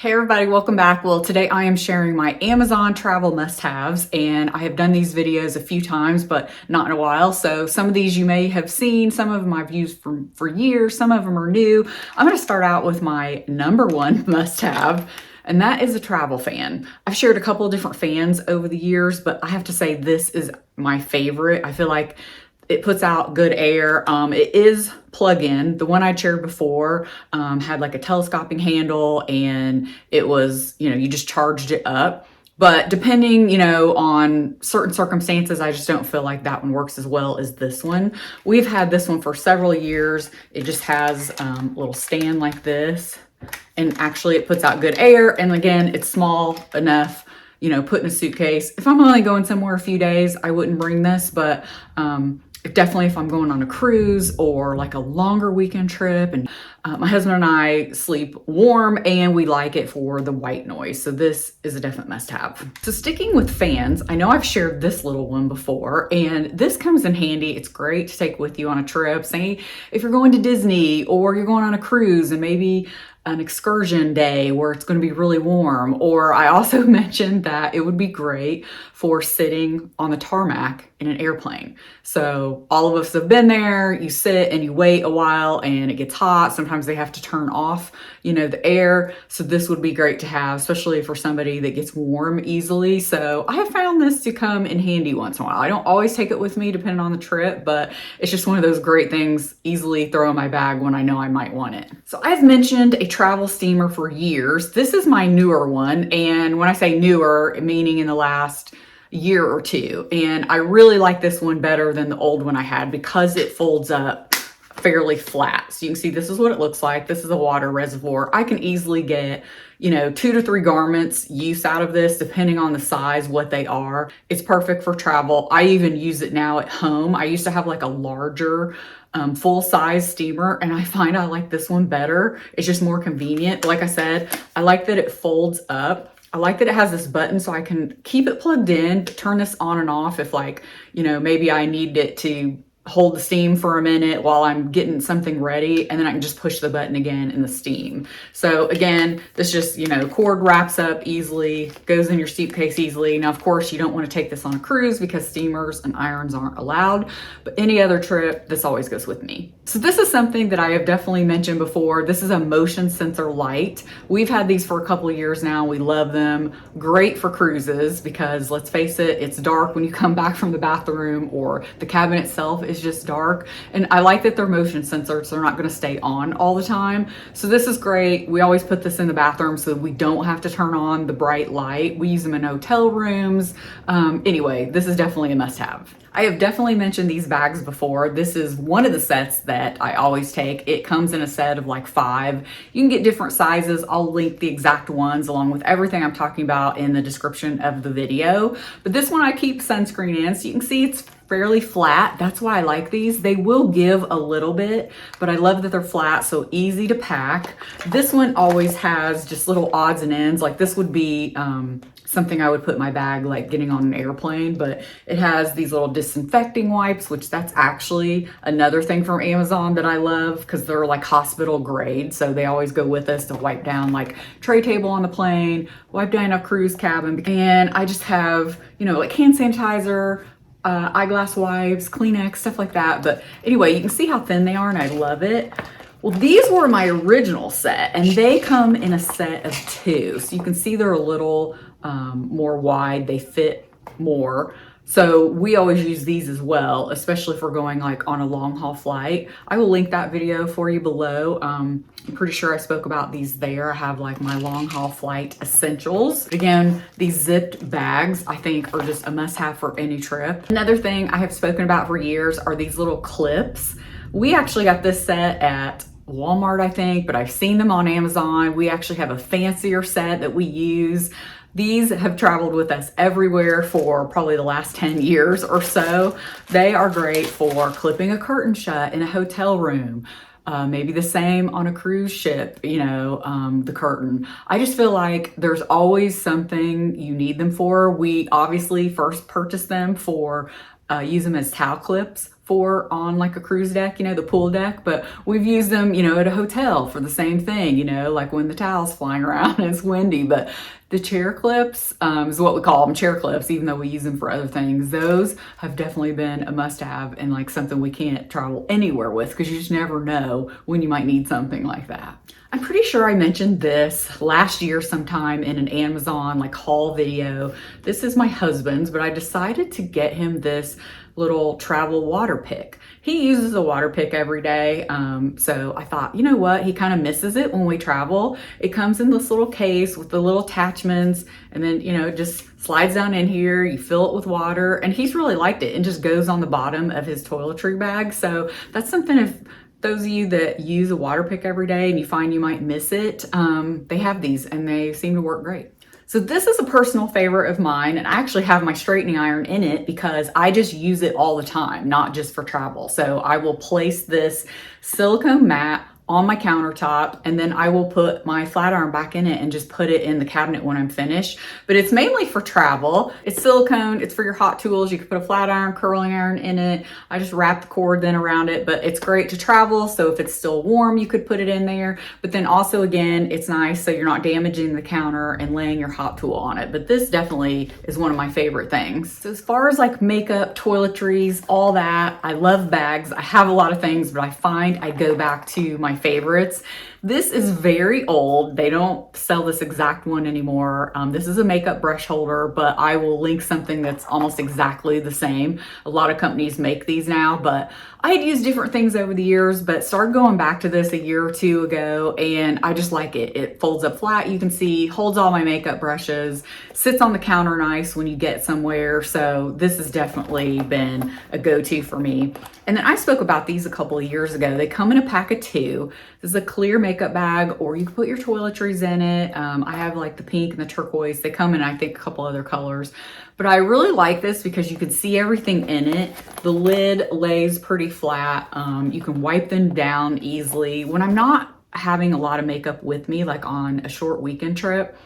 Hey everybody, welcome back. Well, today I am sharing my Amazon travel must-haves, and I have done these videos a few times, but not in a while. So some of these you may have seen, some of them I've used for years, some of them are new. I'm going to start out with my number one must-have, and that is a travel fan. I've shared a couple of different fans over the years, but I have to say this is my favorite. I feel like it puts out good air. It is plug-in. The one I shared before had like a telescoping handle, and it was, you just charged it up. But depending, on certain circumstances, I just don't feel like that one works as well as this one. We've had this one for several years. It just has a little stand like this, and actually it puts out good air. And again, it's small enough, put in a suitcase. If I'm only going somewhere a few days, I wouldn't bring this, but definitely if I'm going on a cruise or like a longer weekend trip. And my husband and I sleep warm, and we like it for the white noise. So this is a definite must-have. So sticking with fans, I know I've shared this little one before, and this comes in handy. It's great to take with you on a trip. Say if you're going to Disney or you're going on a cruise and maybe an excursion day where it's going to be really warm. Or I also mentioned that it would be great for sitting on the tarmac in an airplane. So all of us have been there. You sit and you wait a while and it gets hot. Sometimes they have to turn off, the air. So this would be great to have, especially for somebody that gets warm easily. So I have found this to come in handy once in a while. I don't always take it with me depending on the trip, but it's just one of those great things, easily throw in my bag when I know I might want it. So I've mentioned a travel steamer for years. This is my newer one. And when I say newer, meaning in the last year or two. And I really like this one better than the old one I had because it folds up fairly flat. So you can see this is what it looks like. This is a water reservoir. I can easily get 2 to 3 garments use out of this, depending on the size, what they are. It's perfect for travel. I even use it now at home. I used to have like a larger full-size steamer, and I find I like this one better. It's just more convenient. Like I said, I like that it folds up. I like that it has this button so I can keep it plugged in, turn this on and off if maybe I need it to hold the steam for a minute while I'm getting something ready, and then I can just push the button again in the steam. So again, this just, cord wraps up easily, goes in your suitcase easily. Now, of course, you don't want to take this on a cruise because steamers and irons aren't allowed, but any other trip, this always goes with me. So this is something that I have definitely mentioned before. This is a motion sensor light. We've had these for a couple of years now. We love them. Great for cruises because let's face it, it's dark when you come back from the bathroom, or the cabin itself is just dark. And I like that they're motion sensors, so they're not going to stay on all the time. So this is great. We always put this in the bathroom so we don't have to turn on the bright light. We use them in hotel rooms. Anyway, this is definitely a must-have. I have definitely mentioned these bags before. This is one of the sets that I always take. It comes in a set of like 5. You can get different sizes. I'll link the exact ones along with everything I'm talking about in the description of the video. But this one I keep sunscreen in, so you can see it's fairly flat. That's why I like these. They will give a little bit, but I love that they're flat, so easy to pack. This one always has just little odds and ends. Like this would be something I would put in my bag, like getting on an airplane, but it has these little disinfecting wipes, which that's actually another thing from Amazon that I love because they're like hospital grade. So they always go with us to wipe down like tray table on the plane, wipe down a cruise cabin. And I just have, like hand sanitizer, eyeglass wipes, Kleenex, stuff like that. But anyway, you can see how thin they are, and I love it. Well, these were my original set, and they come in a set of 2. So you can see they're a little more wide. They fit more. So we always use these as well, especially if we're going like on a long haul flight. I will link that video for you below. I'm pretty sure I spoke about these there. I have like my long haul flight essentials. Again, these zipped bags I think are just a must have for any trip. Another thing I have spoken about for years are these little clips. We actually got this set at Walmart, I think, but I've seen them on Amazon. We actually have a fancier set that we use. These have traveled with us everywhere for probably the last 10 years or so. They are great for clipping a curtain shut in a hotel room. Maybe the same on a cruise ship, the curtain. I just feel like there's always something you need them for. We obviously first purchased them for use them as towel clips for on like a cruise deck, you know, the pool deck, but we've used them, you know, at a hotel for the same thing, you know, like when the towel's flying around and it's windy. But the chair clips is what we call them, chair clips, even though we use them for other things. Those have definitely been a must-have and like something we can't travel anywhere with, because you just never know when you might need something like that. I'm pretty sure I mentioned this last year sometime in an Amazon like haul video. This is my husband's, but I decided to get him this little travel water pick. He uses a water pick every day. So I thought, you know what? He kind of misses it when we travel. It comes in this little case with the little attachments, and then, you know, it just slides down in here. You fill it with water, and he's really liked it, and just goes on the bottom of his toiletry bag. So that's something, if those of you that use a water pick every day and you find you might miss it, they have these and they seem to work great. So this is a personal favorite of mine, and I actually have my straightening iron in it because I just use it all the time, not just for travel. So I will place this silicone mat on my countertop, and then I will put my flat iron back in it and just put it in the cabinet when I'm finished. But it's mainly for travel. It's silicone, it's for your hot tools. You can put a flat iron, curling iron in it. I just wrap the cord then around it, but it's great to travel. So if it's still warm, you could put it in there. But then also, again, it's nice so you're not damaging the counter and laying your hot tool on it. But this definitely is one of my favorite things. So as far as like makeup, toiletries, all that, I love bags. I have a lot of things, but I find I go back to my favorites. This is very old. They don't sell this exact one anymore. This is a makeup brush holder, but I will link something that's almost exactly the same. A lot of companies make these now, but I had used different things over the years, but started going back to this a year or two ago, and I just like it. It folds up flat, you can see, holds all my makeup brushes, sits on the counter nice when you get somewhere. So this has definitely been a go-to for me. And then I spoke about these a couple of years ago. They come in a pack of 2. This is a clear makeup bag, or you can put your toiletries in it. I have like the pink and the turquoise. They come in, I think, a couple other colors. But I really like this because you can see everything in it. The lid lays pretty flat. You can wipe them down easily. When I'm not having a lot of makeup with me, like on a short weekend trip,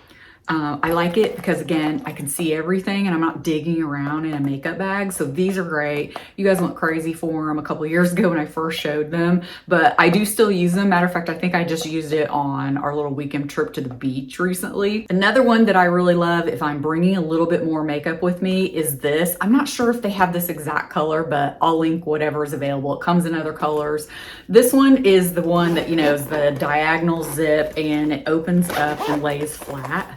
I like it because, again, I can see everything and I'm not digging around in a makeup bag. So these are great. You guys went crazy for them a couple of years ago when I first showed them, but I do still use them. Matter of fact, I think I just used it on our little weekend trip to the beach recently. Another one that I really love if I'm bringing a little bit more makeup with me is this. I'm not sure if they have this exact color, but I'll link whatever is available. It comes in other colors. This one is the one that, you know, is the diagonal zip, and it opens up and lays flat.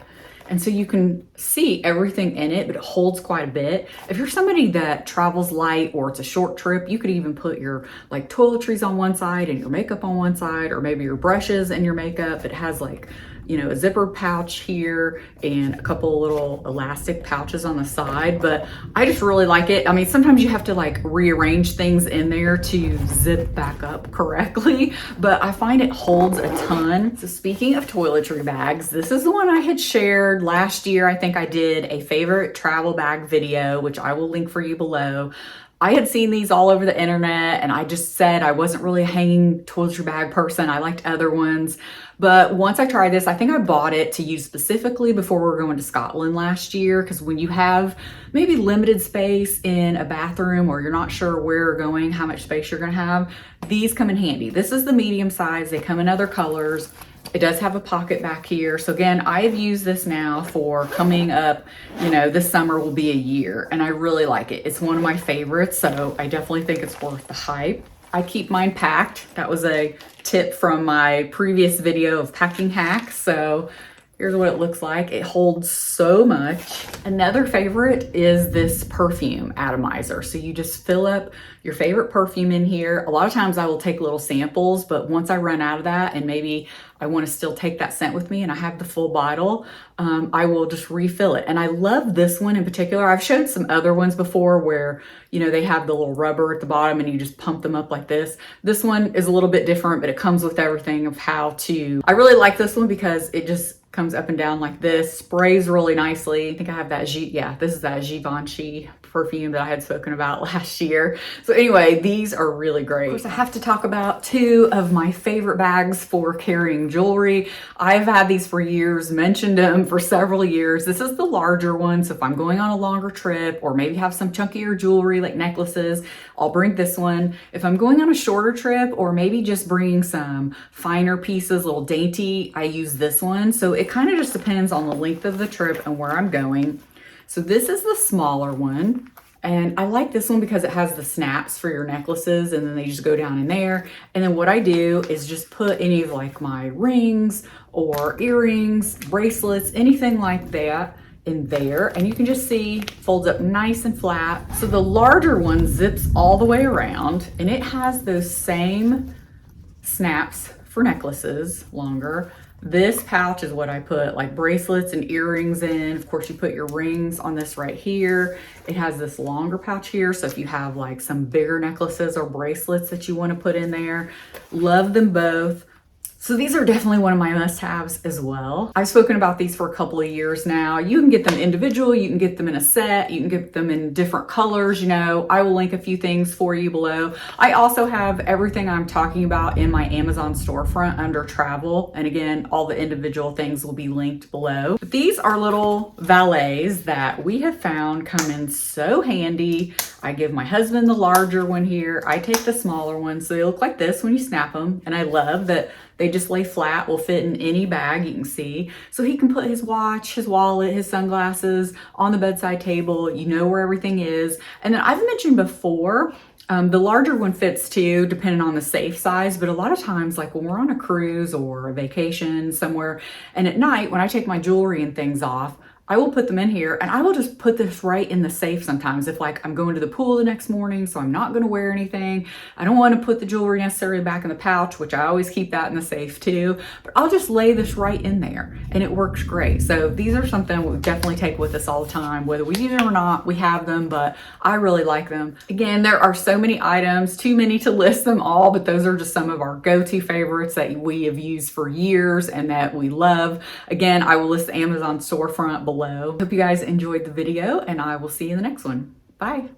And so you can see everything in it, but it holds quite a bit. If you're somebody that travels light or it's a short trip, you could even put your like toiletries on one side and your makeup on one side, or maybe your brushes and your makeup. It has like, you know, a zipper pouch here and a couple little elastic pouches on the side, but I just really like it. I mean, sometimes you have to like rearrange things in there to zip back up correctly, but I find it holds a ton. So speaking of toiletry bags, this is the one I had shared last year. I think I did a favorite travel bag video, which I will link for you below. I had seen these all over the internet, and I just said I wasn't really a hanging toiletry bag person. I liked other ones. But once I tried this, I think I bought it to use specifically before we were going to Scotland last year, because when you have maybe limited space in a bathroom, or you're not sure where you're going, how much space you're going to have, these come in handy. This is the medium size. They come in other colors. It does have a pocket back here. So again, I have used this now for coming up, you know, this summer will be a year, and I really like it. It's one of my favorites, so I definitely think it's worth the hype. I keep mine packed. That was a tip from my previous video of packing hacks. So here's what it looks like. It holds so much. Another favorite is this perfume atomizer. So you just fill up your favorite perfume in here. A lot of times I will take little samples, but once I run out of that and maybe I want to still take that scent with me and I have the full bottle, I will just refill it. And I love this one in particular. I've showed some other ones before where, you know, they have the little rubber at the bottom and you just pump them up like this. This one is a little bit different, but it comes with everything of how to. I really like this one because it just comes up and down like this, sprays really nicely. I think I have that this is that Givenchy perfume that I had spoken about last year. So anyway, these are really great. Of course, I have to talk about two of my favorite bags for carrying jewelry. I've had these for years, mentioned them for several years. This is the larger one, so if I'm going on a longer trip or maybe have some chunkier jewelry like necklaces, I'll bring this one. If I'm going on a shorter trip or maybe just bringing some finer pieces, little dainty, I use this one. So it kind of just depends on the length of the trip and where I'm going. So this is the smaller one. And I like this one because it has the snaps for your necklaces and then they just go down in there. And then what I do is just put any of like my rings or earrings, bracelets, anything like that in there. And you can just see folds up nice and flat. So the larger one zips all the way around and it has those same snaps for necklaces, longer. This pouch is what I put like bracelets and earrings in. Of course, you put your rings on this right here. It has this longer pouch here. So if you have like some bigger necklaces or bracelets that you want to put in there, love them both. So these are definitely one of my must-haves as well. I've spoken about these for a couple of years now. You can get them individual, you can get them in a set, you can get them in different colors, you know. I will link a few things for you below. I also have everything I'm talking about in my Amazon storefront under travel. And again, all the individual things will be linked below. But these are little valets that we have found come in so handy. I give my husband the larger one here. I take the smaller one. So they look like this when you snap them. And I love that they just lay flat, will fit in any bag you can see. So he can put his watch, his wallet, his sunglasses on the bedside table. You know where everything is. And then I've mentioned before, the larger one fits too, depending on the safe size. But a lot of times, like when we're on a cruise or a vacation somewhere, and at night when I take my jewelry and things off, I will put them in here and I will just put this right in the safe sometimes. If like I'm going to the pool the next morning, so I'm not going to wear anything. I don't want to put the jewelry necessarily back in the pouch, which I always keep that in the safe too. But I'll just lay this right in there and it works great. So these are something we definitely take with us all the time. Whether we use them or not, we have them, but I really like them. Again, there are so many items, too many to list them all, but those are just some of our go-to favorites that we have used for years and that we love. Again, I will list the Amazon storefront below. Hope you guys enjoyed the video and I will see you in the next one. Bye.